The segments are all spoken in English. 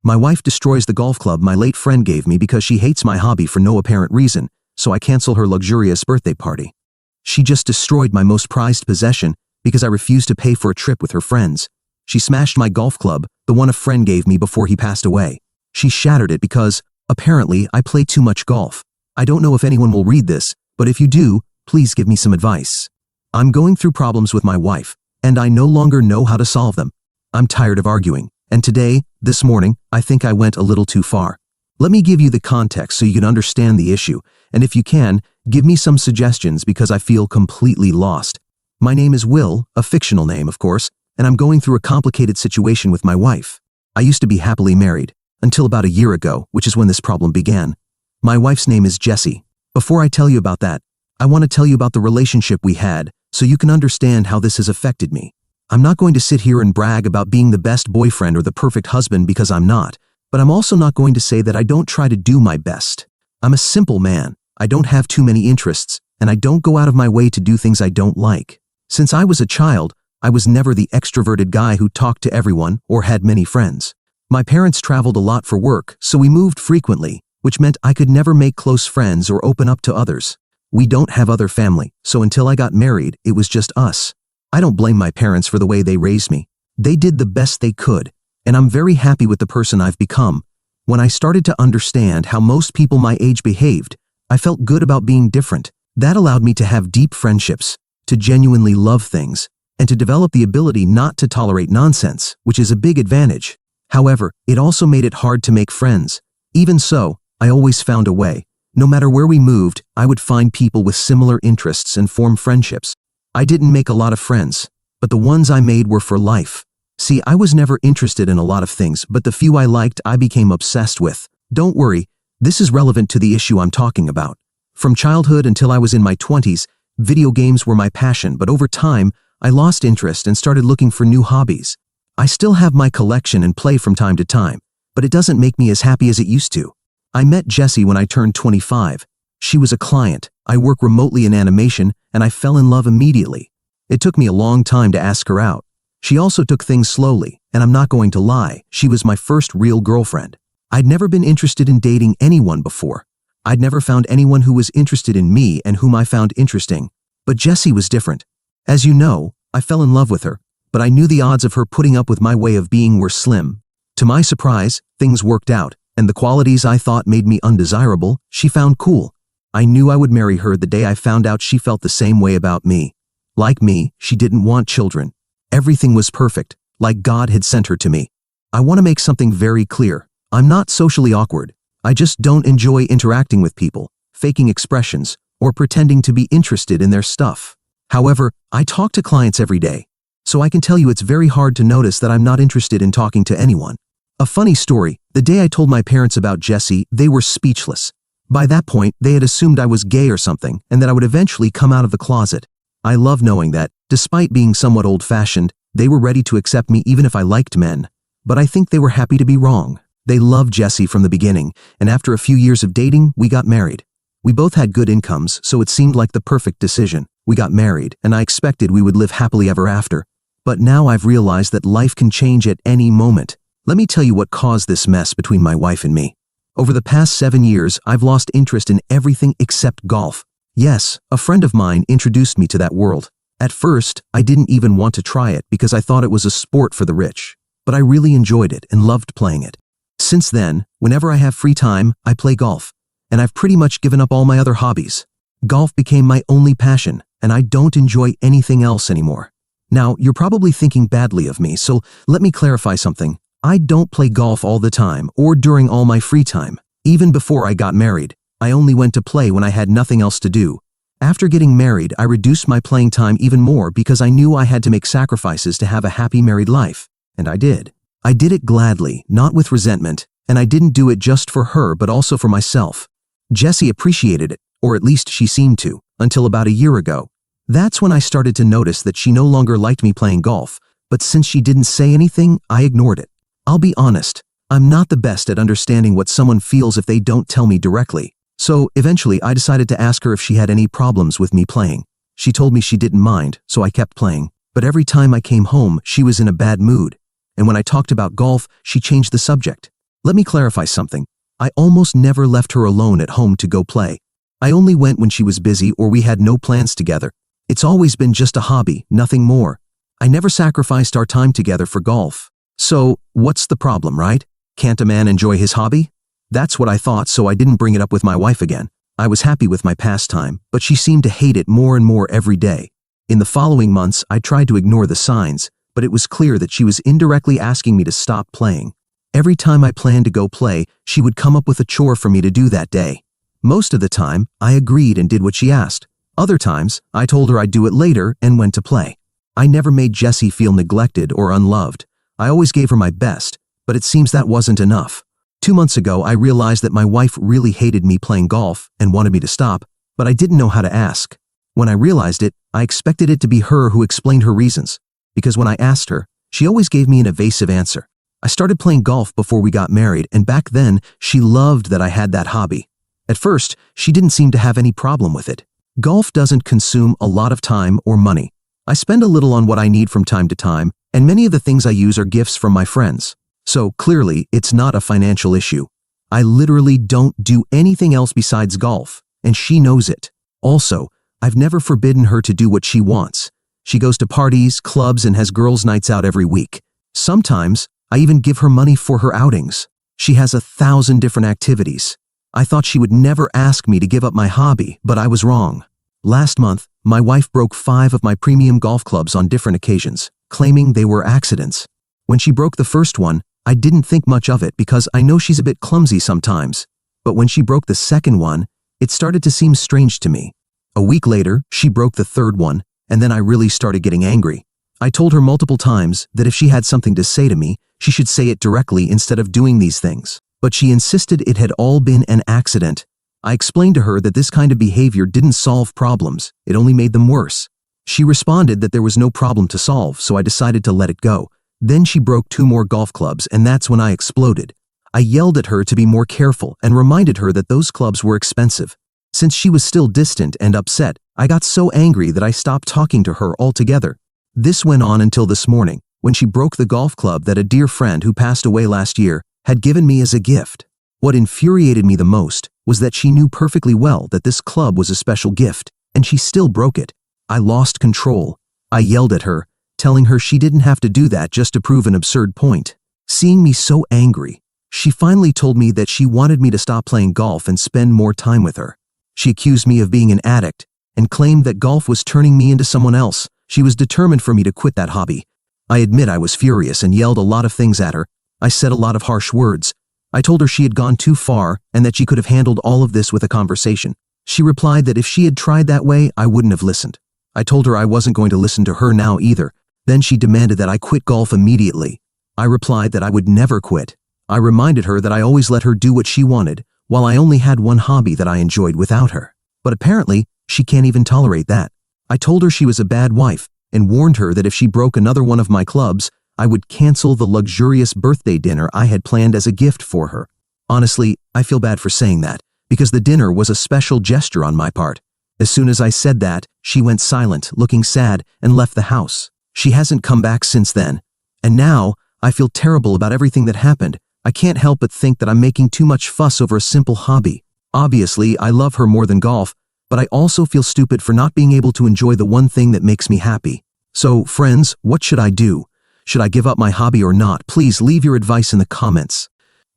My wife destroys the golf club my late friend gave me because she hates my hobby for no apparent reason, so I cancel her luxurious birthday party. She just destroyed my most prized possession because I refused to pay for a trip with her friends. She smashed my golf club, the one a friend gave me before he passed away. She shattered it because, apparently, I play too much golf. I don't know if anyone will read this, but if you do, please give me some advice. I'm going through problems with my wife, and I no longer know how to solve them. I'm tired of arguing, and today, this morning, I think I went a little too far. Let me give you the context so you can understand the issue, and if you can, give me some suggestions because I feel completely lost. My name is Will, a fictional name, of course, and I'm going through a complicated situation with my wife. I used to be happily married, until about a year ago, which is when this problem began. My wife's name is Jessie. Before I tell you about that, I want to tell you about the relationship we had, so you can understand how this has affected me. I'm not going to sit here and brag about being the best boyfriend or the perfect husband because I'm not, but I'm also not going to say that I don't try to do my best. I'm a simple man, I don't have too many interests, and I don't go out of my way to do things I don't like. Since I was a child, I was never the extroverted guy who talked to everyone or had many friends. My parents traveled a lot for work, so we moved frequently, which meant I could never make close friends or open up to others. We don't have other family, so until I got married, it was just us. I don't blame my parents for the way they raised me. They did the best they could, and I'm very happy with the person I've become. When I started to understand how most people my age behaved, I felt good about being different. That allowed me to have deep friendships, to genuinely love things, and to develop the ability not to tolerate nonsense, which is a big advantage. However, it also made it hard to make friends. Even so, I always found a way. No matter where we moved, I would find people with similar interests and form friendships. I didn't make a lot of friends, but the ones I made were for life. See, I was never interested in a lot of things, but the few I liked I became obsessed with. Don't worry, this is relevant to the issue I'm talking about. From childhood until I was in my 20s, video games were my passion, but over time, I lost interest and started looking for new hobbies. I still have my collection and play from time to time, but it doesn't make me as happy as it used to. I met Jessie when I turned 25. She was a client. I work remotely in animation, and I fell in love immediately. It took me a long time to ask her out. She also took things slowly, and I'm not going to lie, she was my first real girlfriend. I'd never been interested in dating anyone before. I'd never found anyone who was interested in me and whom I found interesting. But Jessie was different. As you know, I fell in love with her, but I knew the odds of her putting up with my way of being were slim. To my surprise, things worked out, and the qualities I thought made me undesirable, she found cool. I knew I would marry her the day I found out she felt the same way about me. Like me, she didn't want children. Everything was perfect, like God had sent her to me. I want to make something very clear. I'm not socially awkward. I just don't enjoy interacting with people, faking expressions, or pretending to be interested in their stuff. However, I talk to clients every day, so I can tell you it's very hard to notice that I'm not interested in talking to anyone. A funny story, the day I told my parents about Jessie, they were speechless. By that point, they had assumed I was gay or something, and that I would eventually come out of the closet. I love knowing that, despite being somewhat old-fashioned, they were ready to accept me even if I liked men. But I think they were happy to be wrong. They loved Jessie from the beginning, and after a few years of dating, we got married. We both had good incomes, so it seemed like the perfect decision. We got married, and I expected we would live happily ever after. But now I've realized that life can change at any moment. Let me tell you what caused this mess between my wife and me. Over the past 7 years, I've lost interest in everything except golf. Yes, a friend of mine introduced me to that world. At first, I didn't even want to try it because I thought it was a sport for the rich. But I really enjoyed it and loved playing it. Since then, whenever I have free time, I play golf. And I've pretty much given up all my other hobbies. Golf became my only passion, and I don't enjoy anything else anymore. Now, you're probably thinking badly of me, so let me clarify something. I don't play golf all the time or during all my free time. Even before I got married, I only went to play when I had nothing else to do. After getting married, I reduced my playing time even more because I knew I had to make sacrifices to have a happy married life. And I did. I did it gladly, not with resentment, and I didn't do it just for her but also for myself. Jessie appreciated it, or at least she seemed to, until about a year ago. That's when I started to notice that she no longer liked me playing golf, but since she didn't say anything, I ignored it. I'll be honest, I'm not the best at understanding what someone feels if they don't tell me directly. So, eventually I decided to ask her if she had any problems with me playing. She told me she didn't mind, so I kept playing. But every time I came home, she was in a bad mood. And when I talked about golf, she changed the subject. Let me clarify something. I almost never left her alone at home to go play. I only went when she was busy or we had no plans together. It's always been just a hobby, nothing more. I never sacrificed our time together for golf. So, what's the problem, right? Can't a man enjoy his hobby? That's what I thought, so I didn't bring it up with my wife again. I was happy with my pastime, but she seemed to hate it more and more every day. In the following months, I tried to ignore the signs, but it was clear that she was indirectly asking me to stop playing. Every time I planned to go play, she would come up with a chore for me to do that day. Most of the time, I agreed and did what she asked. Other times, I told her I'd do it later and went to play. I never made Jessie feel neglected or unloved. I always gave her my best, but it seems that wasn't enough. 2 months ago, I realized that my wife really hated me playing golf and wanted me to stop, but I didn't know how to ask. When I realized it, I expected it to be her who explained her reasons, because when I asked her, she always gave me an evasive answer. I started playing golf before we got married, and back then, she loved that I had that hobby. At first, she didn't seem to have any problem with it. Golf doesn't consume a lot of time or money. I spend a little on what I need from time to time, and many of the things I use are gifts from my friends. So clearly, it's not a financial issue. I literally don't do anything else besides golf, and she knows it. Also, I've never forbidden her to do what she wants. She goes to parties, clubs, and has girls' nights out every week. Sometimes, I even give her money for her outings. She has 1,000 different activities. I thought she would never ask me to give up my hobby, but I was wrong. Last month, my wife broke 5 of my premium golf clubs on different occasions, claiming they were accidents. When she broke the first one, I didn't think much of it because I know she's a bit clumsy sometimes. But when she broke the second one, it started to seem strange to me. A week later, she broke the third one, and then I really started getting angry. I told her multiple times that if she had something to say to me, she should say it directly instead of doing these things. But she insisted it had all been an accident. I explained to her that this kind of behavior didn't solve problems, it only made them worse. She responded that there was no problem to solve, so I decided to let it go. Then she broke 2 more golf clubs, and that's when I exploded. I yelled at her to be more careful and reminded her that those clubs were expensive. Since she was still distant and upset, I got so angry that I stopped talking to her altogether. This went on until this morning, when she broke the golf club that a dear friend who passed away last year had given me as a gift. What infuriated me the most was that she knew perfectly well that this club was a special gift, and she still broke it. I lost control. I yelled at her, telling her she didn't have to do that just to prove an absurd point. Seeing me so angry, she finally told me that she wanted me to stop playing golf and spend more time with her. She accused me of being an addict and claimed that golf was turning me into someone else. She was determined for me to quit that hobby. I admit I was furious and yelled a lot of things at her. I said a lot of harsh words. I told her she had gone too far and that she could have handled all of this with a conversation. She replied that if she had tried that way, I wouldn't have listened. I told her I wasn't going to listen to her now either. Then she demanded that I quit golf immediately. I replied that I would never quit. I reminded her that I always let her do what she wanted, while I only had one hobby that I enjoyed without her. But apparently, she can't even tolerate that. I told her she was a bad wife and warned her that if she broke another one of my clubs, I would cancel the luxurious birthday dinner I had planned as a gift for her. Honestly, I feel bad for saying that, because the dinner was a special gesture on my part. As soon as I said that, she went silent, looking sad, and left the house. She hasn't come back since then. And now, I feel terrible about everything that happened. I can't help but think that I'm making too much fuss over a simple hobby. Obviously, I love her more than golf, but I also feel stupid for not being able to enjoy the one thing that makes me happy. So, friends, what should I do? Should I give up my hobby or not? Please leave your advice in the comments.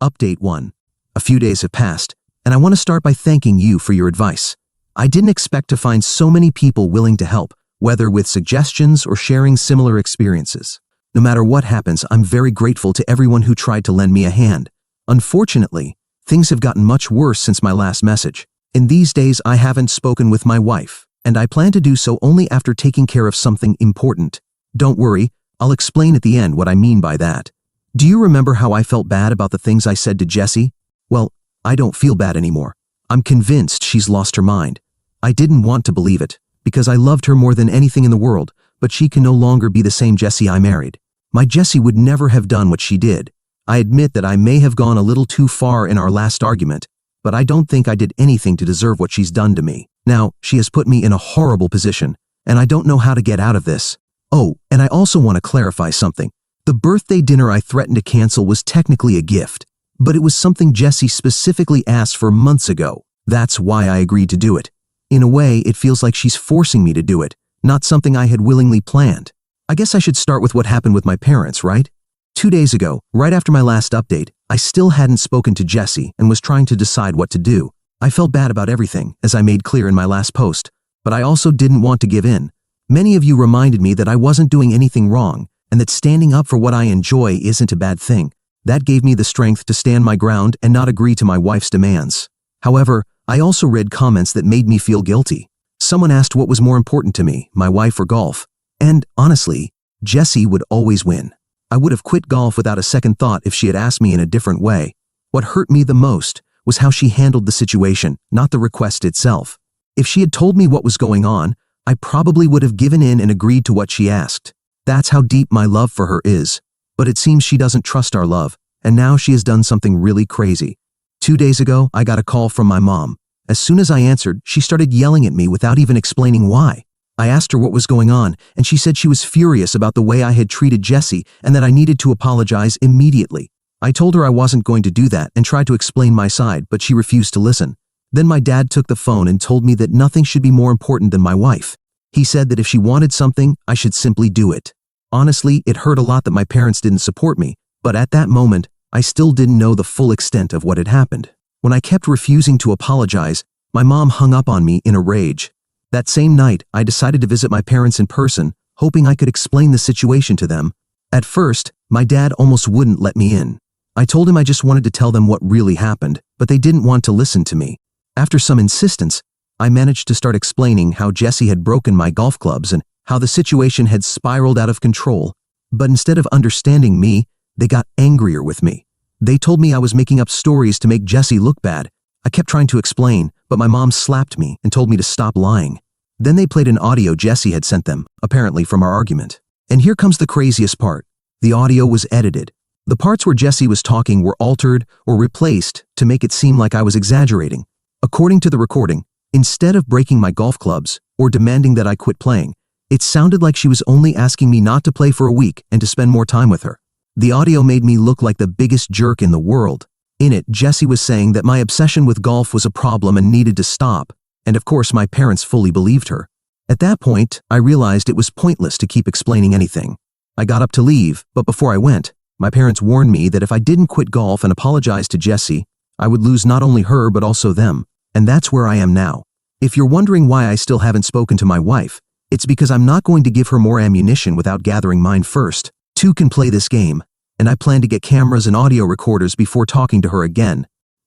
Update 1. A few days have passed, and I want to start by thanking you for your advice. I didn't expect to find so many people willing to help, whether with suggestions or sharing similar experiences. No matter what happens, I'm very grateful to everyone who tried to lend me a hand. Unfortunately, things have gotten much worse since my last message. In these days, I haven't spoken with my wife, and I plan to do so only after taking care of something important. Don't worry, I'll explain at the end what I mean by that. Do you remember how I felt bad about the things I said to Jessie? Well, I don't feel bad anymore. I'm convinced she's lost her mind. I didn't want to believe it, because I loved her more than anything in the world, but she can no longer be the same Jessie I married. My Jessie would never have done what she did. I admit that I may have gone a little too far in our last argument, but I don't think I did anything to deserve what she's done to me. Now, she has put me in a horrible position, and I don't know how to get out of this. Oh, and I also want to clarify something. The birthday dinner I threatened to cancel was technically a gift, But it was something Jessie specifically asked for months ago. That's why I agreed to do it. In a way, it feels like she's forcing me to do it, not something I had willingly planned. I guess I should start with what happened with my parents, right? 2 days ago, right after my last update, I still hadn't spoken to Jessie and was trying to decide what to do. I felt bad about everything, as I made clear in my last post, but I also didn't want to give in. Many of you reminded me that I wasn't doing anything wrong, and that standing up for what I enjoy isn't a bad thing. That gave me the strength to stand my ground and not agree to my wife's demands. However, I also read comments that made me feel guilty. Someone asked what was more important to me, my wife or golf. And, honestly, Jessie would always win. I would have quit golf without a second thought if she had asked me in a different way. What hurt me the most was how she handled the situation, not the request itself. If she had told me what was going on, I probably would have given in and agreed to what she asked. That's how deep my love for her is. But it seems she doesn't trust our love, and now she has done something really crazy. 2 days ago, I got a call from my mom. As soon as I answered, she started yelling at me without even explaining why. I asked her what was going on, and she said she was furious about the way I had treated Jessie and that I needed to apologize immediately. I told her I wasn't going to do that and tried to explain my side, but she refused to listen. Then my dad took the phone and told me that nothing should be more important than my wife. He said that if she wanted something, I should simply do it. Honestly, it hurt a lot that my parents didn't support me, but at that moment, I still didn't know the full extent of what had happened. When I kept refusing to apologize, my mom hung up on me in a rage. That same night, I decided to visit my parents in person, hoping I could explain the situation to them. At first, my dad almost wouldn't let me in. I told him I just wanted to tell them what really happened, but they didn't want to listen to me. After some insistence, I managed to start explaining how Jessie had broken my golf clubs and how the situation had spiraled out of control. But instead of understanding me, they got angrier with me. They told me I was making up stories to make Jessie look bad. I kept trying to explain, but my mom slapped me and told me to stop lying. Then they played an audio Jessie had sent them, apparently from our argument. And here comes the craziest part. The audio was edited. The parts where Jessie was talking were altered or replaced to make it seem like I was exaggerating. According to the recording, instead of breaking my golf clubs or demanding that I quit playing, it sounded like she was only asking me not to play for a week and to spend more time with her. The audio made me look like the biggest jerk in the world. In it, Jessie was saying that my obsession with golf was a problem and needed to stop, and of course my parents fully believed her. At that point, I realized it was pointless to keep explaining anything. I got up to leave, but before I went, my parents warned me that if I didn't quit golf and apologize to Jessie, I would lose not only her but also them, and that's where I am now. If you're wondering why I still haven't spoken to my wife, it's because I'm not going to give her more ammunition without gathering mine first. Two can play this game, and I plan to get cameras and audio recorders before talking to her again.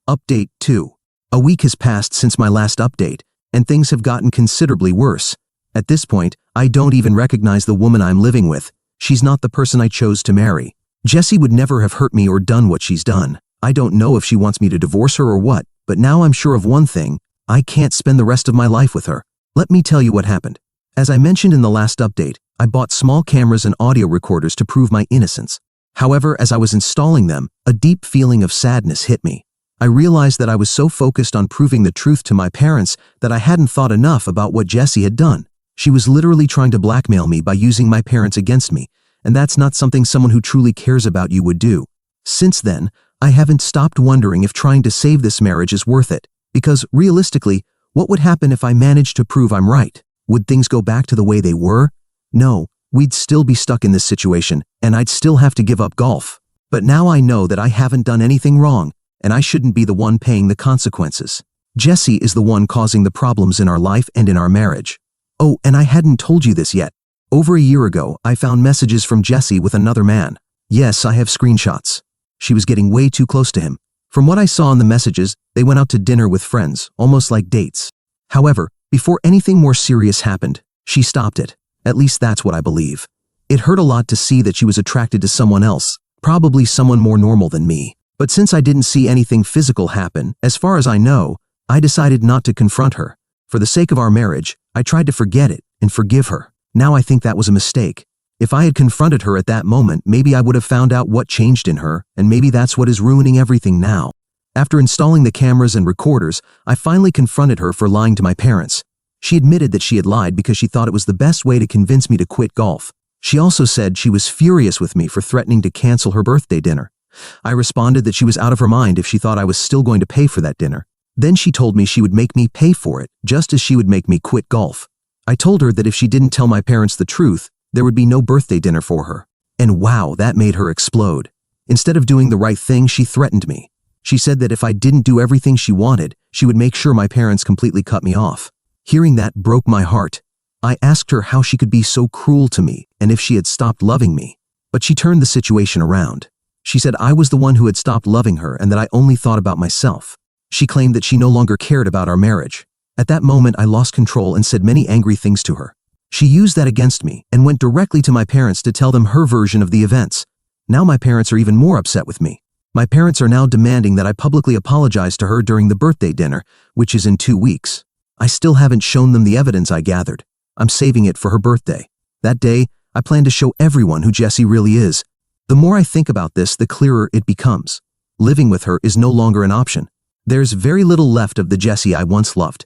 Update 2. A week has passed since my last update, and things have gotten considerably worse. At this point, I don't even recognize the woman I'm living with. She's not the person I chose to marry. Jessie would never have hurt me or done what she's done. I don't know if she wants me to divorce her or what, but now I'm sure of one thing: I can't spend the rest of my life with her. Let me tell you what happened. As I mentioned in the last update, I bought small cameras and audio recorders to prove my innocence. However, as I was installing them, a deep feeling of sadness hit me. I realized that I was so focused on proving the truth to my parents that I hadn't thought enough about what Jessie had done. She was literally trying to blackmail me by using my parents against me, and that's not something someone who truly cares about you would do. Since then, I haven't stopped wondering if trying to save this marriage is worth it, because realistically, what would happen if I managed to prove I'm right? Would things go back to the way they were? No, we'd still be stuck in this situation, and I'd still have to give up golf. But now I know that I haven't done anything wrong, and I shouldn't be the one paying the consequences. Jessie is the one causing the problems in our life and in our marriage. Oh, and I hadn't told you this yet. Over a year ago, I found messages from Jessie with another man. Yes, I have screenshots. She was getting way too close to him. From what I saw in the messages, they went out to dinner with friends, almost like dates. However, before anything more serious happened, she stopped it. At least that's what I believe. It hurt a lot to see that she was attracted to someone else, probably someone more normal than me. But since I didn't see anything physical happen, as far as I know, I decided not to confront her. For the sake of our marriage, I tried to forget it and forgive her. Now I think that was a mistake. If I had confronted her at that moment, maybe I would have found out what changed in her, and maybe that's what is ruining everything now. After installing the cameras and recorders, I finally confronted her for lying to my parents. She admitted that she had lied because she thought it was the best way to convince me to quit golf. She also said she was furious with me for threatening to cancel her birthday dinner. I responded that she was out of her mind if she thought I was still going to pay for that dinner. Then she told me she would make me pay for it, just as she would make me quit golf. I told her that if she didn't tell my parents the truth, there would be no birthday dinner for her. And wow, that made her explode. Instead of doing the right thing, she threatened me. She said that if I didn't do everything she wanted, she would make sure my parents completely cut me off. Hearing that broke my heart. I asked her how she could be so cruel to me and if she had stopped loving me. But she turned the situation around. She said I was the one who had stopped loving her and that I only thought about myself. She claimed that she no longer cared about our marriage. At that moment, I lost control and said many angry things to her. She used that against me and went directly to my parents to tell them her version of the events. Now my parents are even more upset with me. My parents are now demanding that I publicly apologize to her during the birthday dinner, which is in 2 weeks. I still haven't shown them the evidence I gathered. I'm saving it for her birthday. That day, I plan to show everyone who Jessie really is. The more I think about this, the clearer it becomes. Living with her is no longer an option. There's very little left of the Jessie I once loved.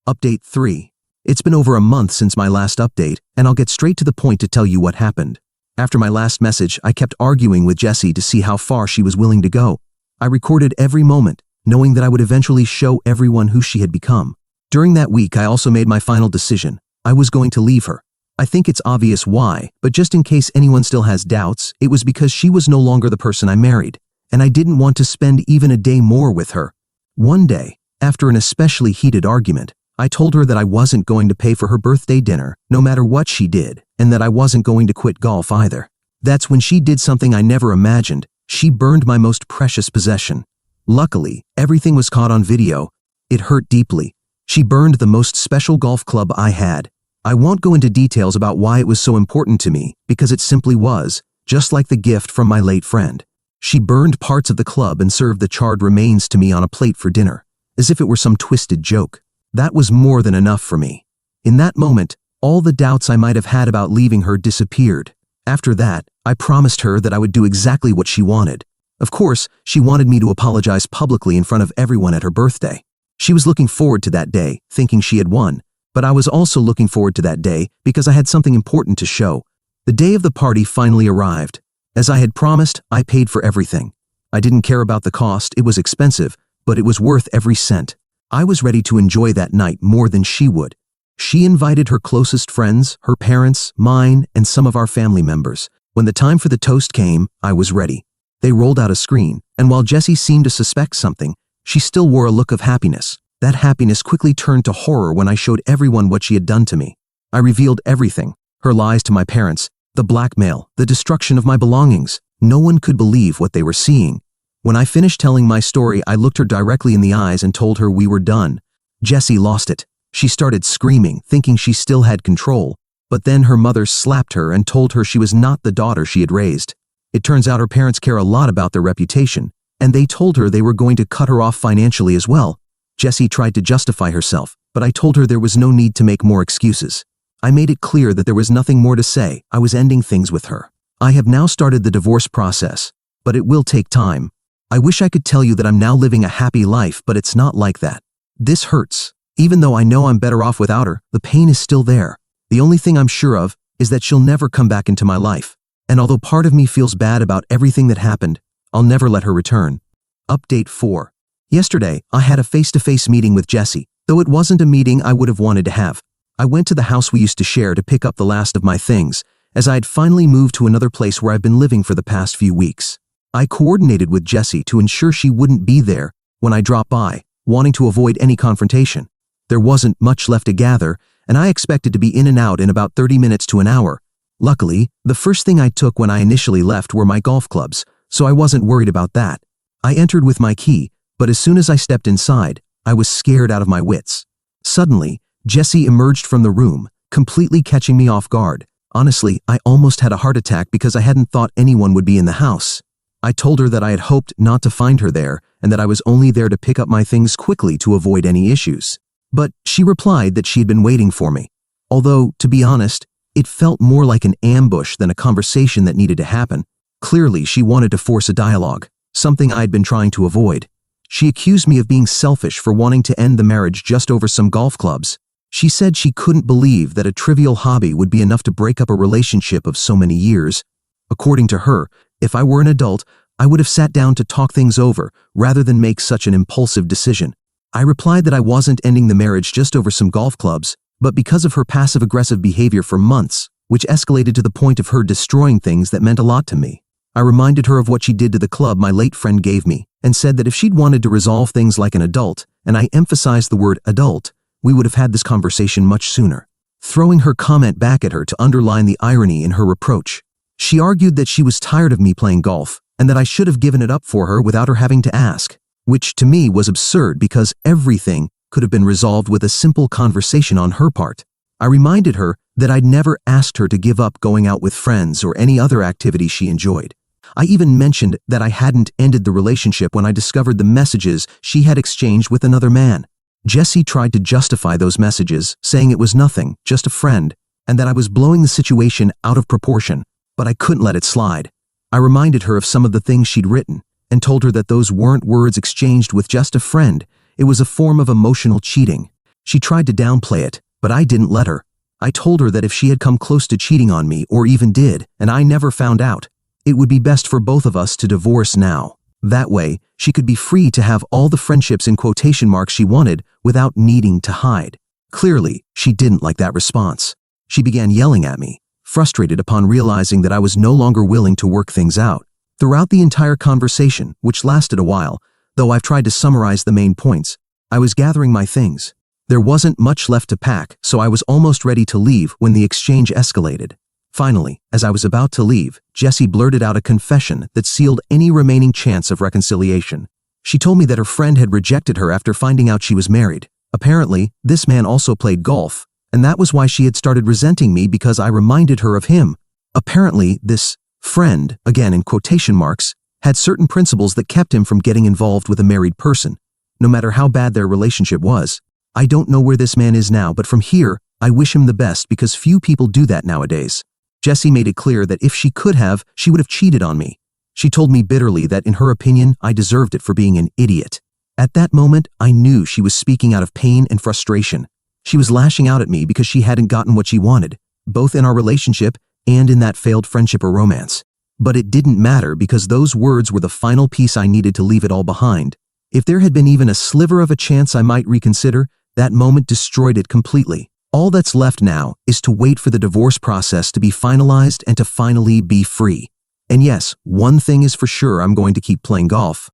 Update 3. It's been over a month since my last update, and I'll get straight to the point to tell you what happened. After my last message, I kept arguing with Jessie to see how far she was willing to go. I recorded every moment, knowing that I would eventually show everyone who she had become. During that week, I also made my final decision. I was going to leave her. I think it's obvious why, but just in case anyone still has doubts, it was because she was no longer the person I married, and I didn't want to spend even a day more with her. One day, after an especially heated argument, I told her that I wasn't going to pay for her birthday dinner, no matter what she did, and that I wasn't going to quit golf either. That's when she did something I never imagined. She burned my most precious possession. Luckily, everything was caught on video. It hurt deeply. She burned the most special golf club I had. I won't go into details about why it was so important to me, because it simply was, just like the gift from my late friend. She burned parts of the club and served the charred remains to me on a plate for dinner, as if it were some twisted joke. That was more than enough for me. In that moment, all the doubts I might have had about leaving her disappeared. After that, I promised her that I would do exactly what she wanted. Of course, she wanted me to apologize publicly in front of everyone at her birthday. She was looking forward to that day, thinking she had won, but I was also looking forward to that day because I had something important to show. The day of the party finally arrived. As I had promised, I paid for everything. I didn't care about the cost, it was expensive, but it was worth every cent. I was ready to enjoy that night more than she would. She invited her closest friends, her parents, mine, and some of our family members. When the time for the toast came, I was ready. They rolled out a screen, and while Jessie seemed to suspect something, she still wore a look of happiness. That happiness quickly turned to horror when I showed everyone what she had done to me. I revealed everything, her lies to my parents, the blackmail, the destruction of my belongings. No one could believe what they were seeing. When I finished telling my story, I looked her directly in the eyes and told her we were done. Jessie lost it. She started screaming, thinking she still had control, but then her mother slapped her and told her she was not the daughter she had raised. It turns out her parents care a lot about their reputation, and they told her they were going to cut her off financially as well. Jessie tried to justify herself, but I told her there was no need to make more excuses. I made it clear that there was nothing more to say. I was ending things with her. I have now started the divorce process, but it will take time. I wish I could tell you that I'm now living a happy life, but it's not like that. This hurts. Even though I know I'm better off without her, the pain is still there. The only thing I'm sure of is that she'll never come back into my life. And although part of me feels bad about everything that happened, I'll never let her return. Update 4. Yesterday, I had a face-to-face meeting with Jessie, though it wasn't a meeting I would have wanted to have. I went to the house we used to share to pick up the last of my things, as I had finally moved to another place where I've been living for the past few weeks. I coordinated with Jessie to ensure she wouldn't be there when I dropped by, wanting to avoid any confrontation. There wasn't much left to gather, and I expected to be in and out in about 30 minutes to an hour. Luckily, the first thing I took when I initially left were my golf clubs, so I wasn't worried about that. I entered with my key, but as soon as I stepped inside, I was scared out of my wits. Suddenly, Jessie emerged from the room, completely catching me off guard. Honestly, I almost had a heart attack because I hadn't thought anyone would be in the house. I told her that I had hoped not to find her there and that I was only there to pick up my things quickly to avoid any issues. But she replied that she had been waiting for me. Although, to be honest, it felt more like an ambush than a conversation that needed to happen. Clearly, she wanted to force a dialogue, something I'd been trying to avoid. She accused me of being selfish for wanting to end the marriage just over some golf clubs. She said she couldn't believe that a trivial hobby would be enough to break up a relationship of so many years. According to her, if I were an adult, I would have sat down to talk things over rather than make such an impulsive decision. I replied that I wasn't ending the marriage just over some golf clubs, but because of her passive-aggressive behavior for months, which escalated to the point of her destroying things that meant a lot to me. I reminded her of what she did to the club my late friend gave me, and said that if she'd wanted to resolve things like an adult, and I emphasized the word adult, we would have had this conversation much sooner. Throwing her comment back at her to underline the irony in her reproach. She argued that she was tired of me playing golf, and that I should have given it up for her without her having to ask, which to me was absurd because everything could have been resolved with a simple conversation on her part. I reminded her that I'd never asked her to give up going out with friends or any other activity she enjoyed. I even mentioned that I hadn't ended the relationship when I discovered the messages she had exchanged with another man. Jessie tried to justify those messages, saying it was nothing, just a friend, and that I was blowing the situation out of proportion, but I couldn't let it slide. I reminded her of some of the things she'd written, and told her that those weren't words exchanged with just a friend. It was a form of emotional cheating. She tried to downplay it, but I didn't let her. I told her that if she had come close to cheating on me, or even did, and I never found out, it would be best for both of us to divorce now. That way, she could be free to have all the friendships in quotation marks she wanted without needing to hide. Clearly, she didn't like that response. She began yelling at me, frustrated upon realizing that I was no longer willing to work things out. Throughout the entire conversation, which lasted a while, though I've tried to summarize the main points, I was gathering my things. There wasn't much left to pack, so I was almost ready to leave when the exchange escalated. Finally, as I was about to leave, Jessie blurted out a confession that sealed any remaining chance of reconciliation. She told me that her friend had rejected her after finding out she was married. Apparently, this man also played golf, and that was why she had started resenting me because I reminded her of him. Apparently, this friend, again in quotation marks, had certain principles that kept him from getting involved with a married person, no matter how bad their relationship was. I don't know where this man is now, but from here, I wish him the best because few people do that nowadays. Jessie made it clear that if she could have, she would have cheated on me. She told me bitterly that in her opinion, I deserved it for being an idiot. At that moment, I knew she was speaking out of pain and frustration. She was lashing out at me because she hadn't gotten what she wanted, both in our relationship and in that failed friendship or romance. But it didn't matter because those words were the final piece I needed to leave it all behind. If there had been even a sliver of a chance I might reconsider, that moment destroyed it completely. All that's left now is to wait for the divorce process to be finalized and to finally be free. And yes, one thing is for sure, I'm going to keep playing golf.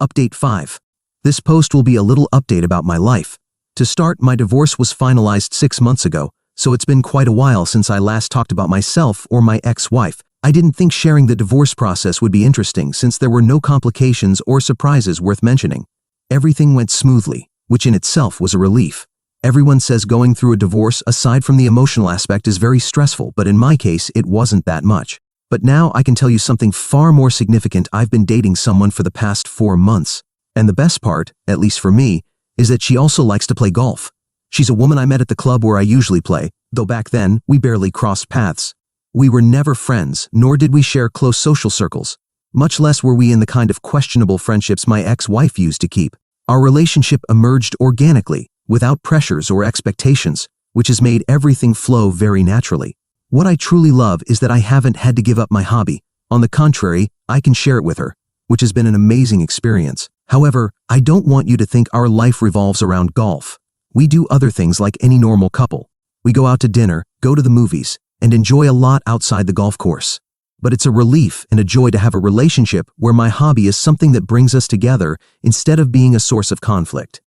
Update 5. This post will be a little update about my life. To start, my divorce was finalized 6 months ago, so it's been quite a while since I last talked about myself or my ex-wife. I didn't think sharing the divorce process would be interesting since there were no complications or surprises worth mentioning. Everything went smoothly, which in itself was a relief. Everyone says going through a divorce aside from the emotional aspect is very stressful, but in my case, it wasn't that much. But now I can tell you something far more significant. I've been dating someone for the past 4 months. And the best part, at least for me, is that she also likes to play golf. She's a woman I met at the club where I usually play, though back then, we barely crossed paths. We were never friends, nor did we share close social circles. Much less were we in the kind of questionable friendships my ex-wife used to keep. Our relationship emerged organically, without pressures or expectations, which has made everything flow very naturally. What I truly love is that I haven't had to give up my hobby. On the contrary, I can share it with her, which has been an amazing experience. However, I don't want you to think our life revolves around golf. We do other things like any normal couple. We go out to dinner, go to the movies, and enjoy a lot outside the golf course. But it's a relief and a joy to have a relationship where my hobby is something that brings us together instead of being a source of conflict.